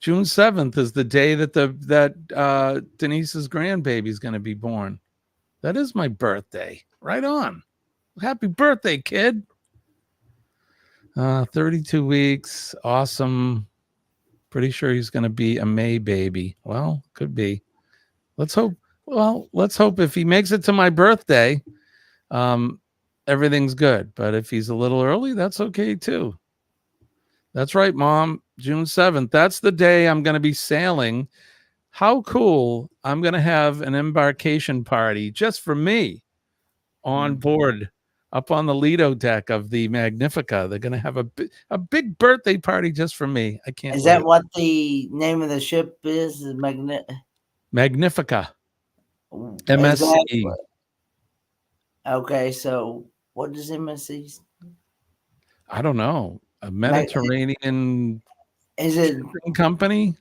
June 7th is the day that Denise's grandbaby is going to be born. That is my birthday. Right on. Happy birthday, kid. 32 weeks. Awesome. Pretty sure he's going to be a May baby. Well, could be. Let's hope. Well, let's hope if he makes it to my birthday, everything's good. But if he's a little early, that's okay too. That's right, Mom. June 7th. That's the day I'm going to be sailing. How cool. I'm going to have an embarkation party just for me on board up on the Lido deck of the Magnifica. They're going to have a big birthday party just for me. I can't wait. Is that what the name of the ship is? Magnifica. MSC. Okay, so what does MSC? I don't know. A Mediterranean is it company?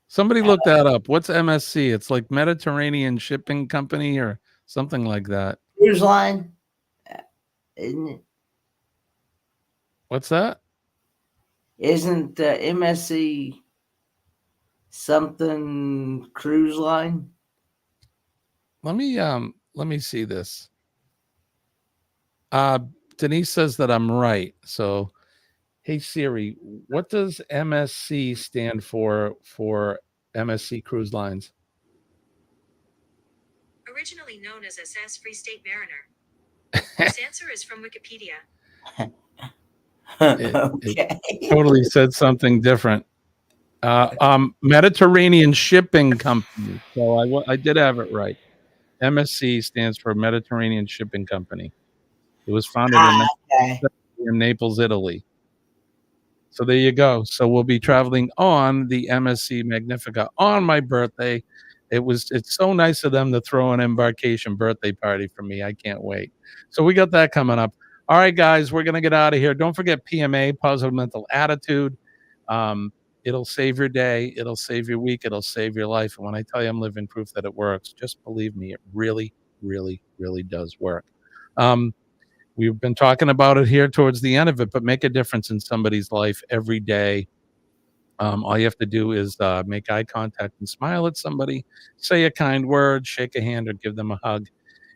Somebody look that up. What's MSC? It's like Mediterranean Shipping Company or something like that. Cruise line, isn't it? What's that? Isn't MSC something cruise line? Let me see this. Denise says that I'm right. So, hey Siri, what does MSC stand for MSC Cruise Lines? Originally known as SS Free State Mariner. This answer is from Wikipedia. It totally said something different. Mediterranean Shipping Company. So I did have it right. MSC stands for Mediterranean Shipping Company. It was founded in Naples, Italy. So there you go. So we'll be traveling on the MSC Magnifica on my birthday. It's so nice of them to throw an embarkation birthday party for me. I can't wait. So we got that coming up. All right, guys, we're going to get out of here. Don't forget PMA, Positive Mental Attitude. It'll save your day. It'll save your week. It'll save your life. And when I tell you I'm living proof that it works, just believe me, it really, really, really does work. we've been talking about it here towards the end of it, but make a difference in somebody's life every day. All you have to do is make eye contact and smile at somebody, say a kind word, shake a hand, or give them a hug.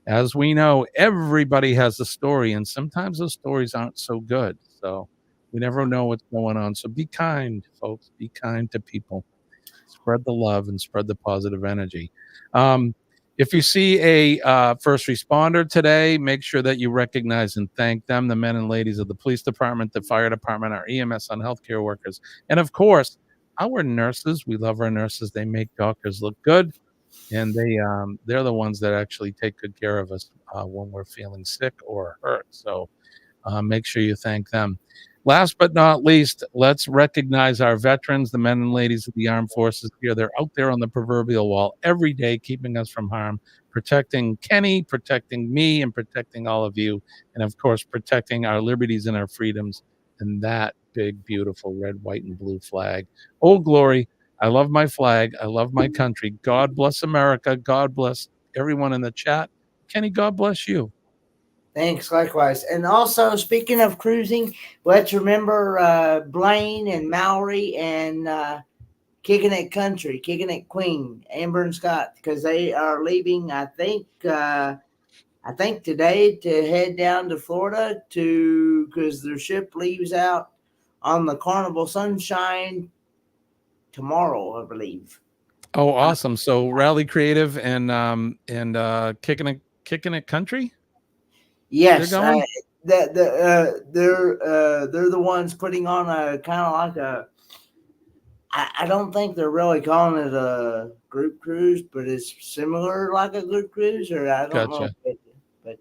As we know, everybody has a story, and sometimes those stories aren't so good. So we never know what's going on. So be kind, folks. Be kind to people. Spread the love and spread the positive energy. If you see a first responder today, make sure that you recognize and thank them, the men and ladies of the police department, the fire department, our EMS and healthcare workers, and of course, our nurses. We love our nurses. They make doctors look good, and they're the ones that actually take good care of us when we're feeling sick or hurt. So make sure you thank them. Last but not least, let's recognize our veterans, the men and ladies of the armed forces here. They're out there on the proverbial wall every day, keeping us from harm, protecting Kenny, protecting me, and protecting all of you. And of course, protecting our liberties and our freedoms and that big, beautiful red, white, and blue flag. Old Glory. I love my flag. I love my country. God bless America. God bless everyone in the chat. Kenny, God bless you. Thanks, likewise. And also, speaking of cruising, let's remember Blaine and Mallory and Kicking It Country, Kicking It Queen, Amber and Scott, because they are leaving. I think today to head down to Florida because their ship leaves out on the Carnival Sunshine tomorrow, I believe. Oh, awesome! So Rally Creative and Kicking It Country. Yes, they're going. They're the ones putting on a kind of like a. I don't think they're really calling it a group cruise, but it's similar like a group cruise, or I don't know. But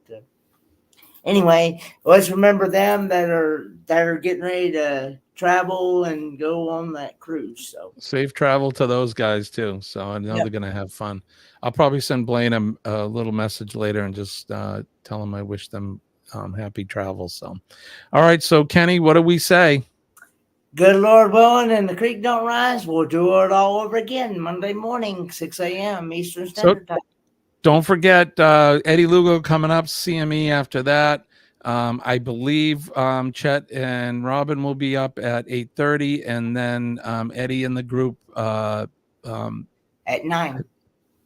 anyway, let's remember them that are getting ready to travel and go on that cruise. So safe travel to those guys too. So I know they're gonna have fun. I'll probably send Blaine a little message later and just tell him I wish them happy travels. So, all right. So Kenny, what do we say? Good Lord willing, and the creek don't rise, we'll do it all over again Monday morning, 6 a.m. Eastern Standard Time. Don't forget Eddie Lugo coming up, CME after that. I believe Chet and Robin will be up at 8:30, and then Eddie and the group at 9.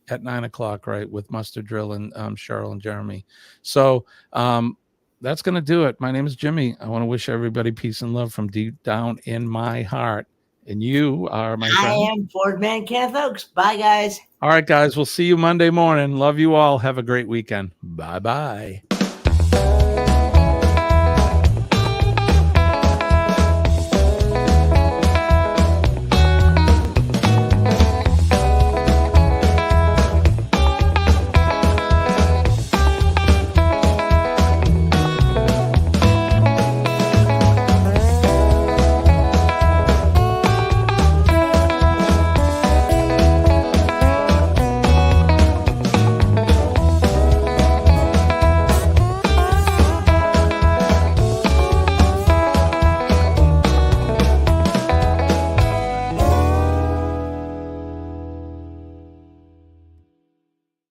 At 9 o'clock, right, with Mustard Drill and Cheryl and Jeremy. So that's going to do it. My name is Jimmy. I want to wish everybody peace and love from deep down in my heart. And you are my friend. I am Ford Man Kenneth Oaks. Bye, guys. All right, guys. We'll see you Monday morning. Love you all. Have a great weekend. Bye-bye.